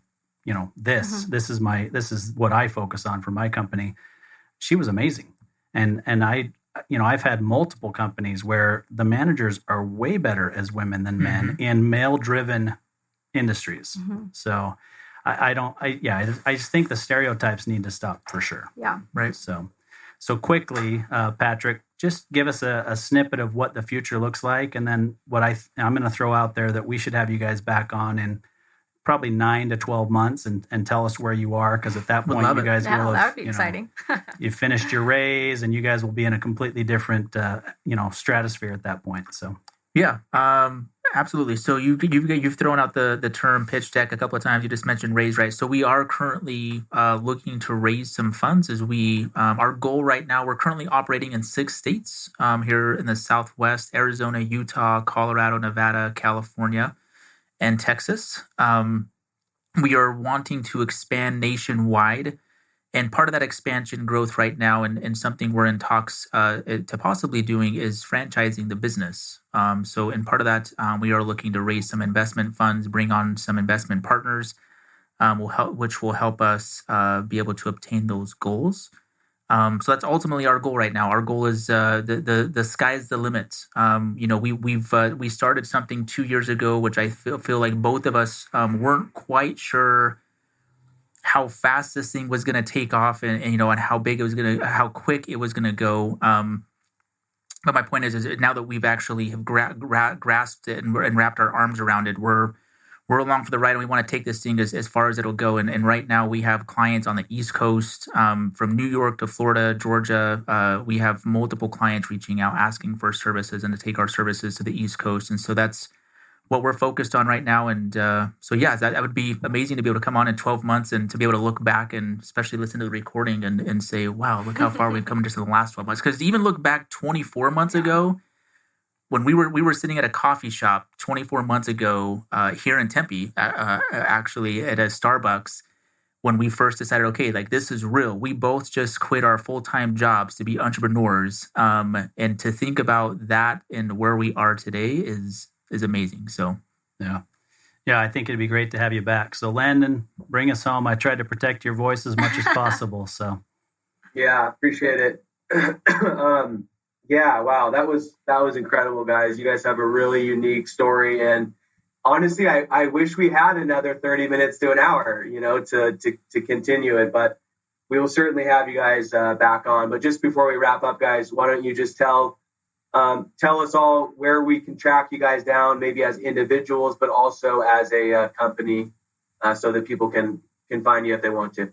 this is what I focus on for my company. She was amazing. And I've had multiple companies where the managers are way better as women than men in male-driven industries. So I just think the stereotypes need to stop for sure. Yeah. Right. So quickly, Patrick, just give us a snippet of what the future looks like. And then what I'm going to throw out there that we should have you guys back on in probably 9 to 12 months and tell us where you are. Because at that point, you guys will have, that would be exciting. You've finished your raise and you guys will be in a completely different, stratosphere at that point. So, yeah. Absolutely. So you've thrown out the term pitch deck a couple of times. You just mentioned raise, right? So we are currently looking to raise some funds as we our goal right now. We're currently operating in 6 states here in the Southwest: Arizona, Utah, Colorado, Nevada, California, and Texas. We are wanting to expand nationwide. And part of that expansion growth right now and something we're in talks to possibly doing is franchising the business. So in part of that, we are looking to raise some investment funds, bring on some investment partners, which will help us be able to obtain those goals. So that's ultimately our goal right now. Our goal is the sky's the limit. We started something 2 years ago, which I feel like both of us weren't quite sure how fast this thing was going to take off and how big it was how quick it was going to go. But my point is now that we've actually have grasped it and wrapped our arms around it, we're along for the ride and we want to take this thing as far as it'll go. And right now we have clients on the East Coast, from New York to Florida, Georgia. We have multiple clients reaching out, asking for services and to take our services to the East Coast. And so that's what we're focused on right now. And that would be amazing to be able to come on in 12 months and to be able to look back and especially listen to the recording and say, wow, look how far we've come just in the last 12 months. Because even look back 24 months ago, when we were sitting at a coffee shop 24 months ago here in Tempe, actually at a Starbucks, when we first decided, okay, like this is real. We both just quit our full-time jobs to be entrepreneurs. And to think about that and where we are today is amazing. So, yeah, I think it'd be great to have you back. So Landon, bring us home. I tried to protect your voice as much as possible. So, yeah, appreciate it. Wow, that was incredible, guys. You guys have a really unique story, and honestly, I wish we had another 30 minutes to an hour, to continue it. But we will certainly have you guys back on. But just before we wrap up, guys, why don't you just tell us all where we can track you guys down, maybe as individuals, but also as a company, so that people can find you if they want to.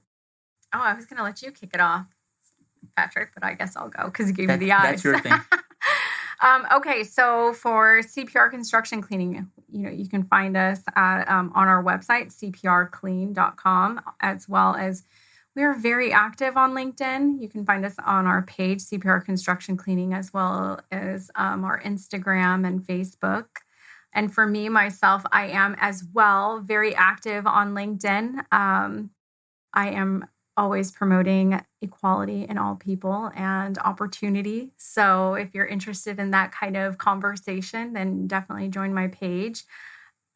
Oh, I was going to let you kick it off, Patrick, but I guess I'll go because you gave me the eyes. That's your thing. Okay, so for CPR Construction Cleaning, you can find us at, on our website, cprclean.com, as well as we are very active on LinkedIn. You can find us on our page, CPR Construction Cleaning, as well as our Instagram and Facebook. And for me, myself, I am as well very active on LinkedIn. I am always promoting equality in all people and opportunity. So if you're interested in that kind of conversation, then definitely join my page.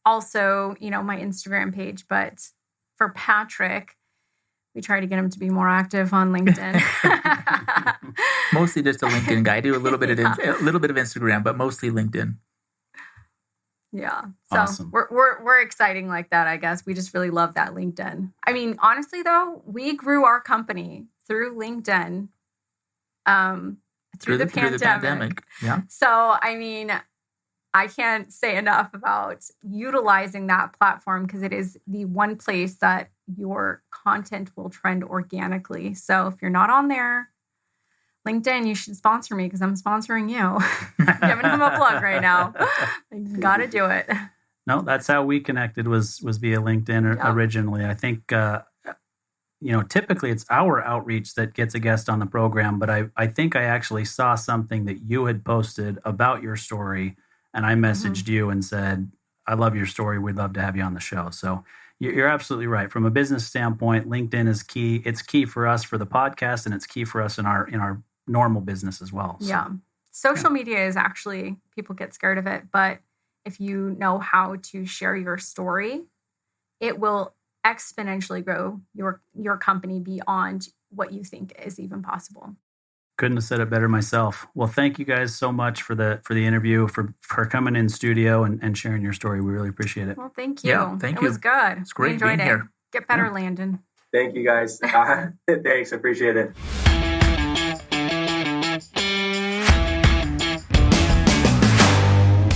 Also, my Instagram page. But for Patrick, we try to get him to be more active on LinkedIn. Mostly just a LinkedIn guy. I do a little bit of a little bit of Instagram, but mostly LinkedIn. Yeah. So Awesome. we're exciting like that, I guess. We just really love that LinkedIn. I mean, honestly though, we grew our company through LinkedIn through the pandemic. Yeah. So, I mean, I can't say enough about utilizing that platform because it is the one place that your content will trend organically. So if you're not on there, LinkedIn, you should sponsor me because I'm sponsoring you. Giving him a plug right now. You got to do it. No, that's how we connected was via LinkedIn originally. I think, typically it's our outreach that gets a guest on the program, but I think I actually saw something that you had posted about your story, and I messaged you and said, I love your story. We'd love to have you on the show. So you're absolutely right. From a business standpoint, LinkedIn is key. It's key for us for the podcast, and it's key for us in our normal business as well. So, yeah. Social media is actually, people get scared of it, but if you know how to share your story, it will exponentially grow your company beyond what you think is even possible. Couldn't have said it better myself. Well, thank you guys so much for the interview, for coming in studio and sharing your story. We really appreciate it. Well, thank you. Yeah, thank you. It was good. It's great We enjoyed being it. here. Get better, Landon. Thank you, guys. Thanks. I appreciate it.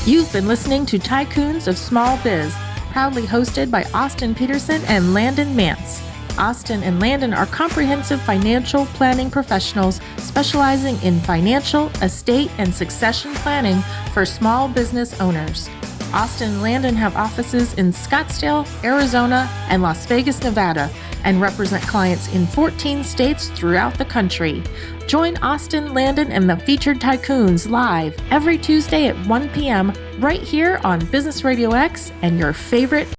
You've been listening to Tycoons of Small Biz, proudly hosted by Austin Peterson and Landon Mance. Austin and Landon are comprehensive financial planning professionals specializing in financial, estate, and succession planning for small business owners. Austin and Landon have offices in Scottsdale, Arizona, and Las Vegas, Nevada, and represent clients in 14 states throughout the country. Join Austin, Landon, and the featured Tycoons live every Tuesday at 1 p.m. right here on Business RadioX and your favorite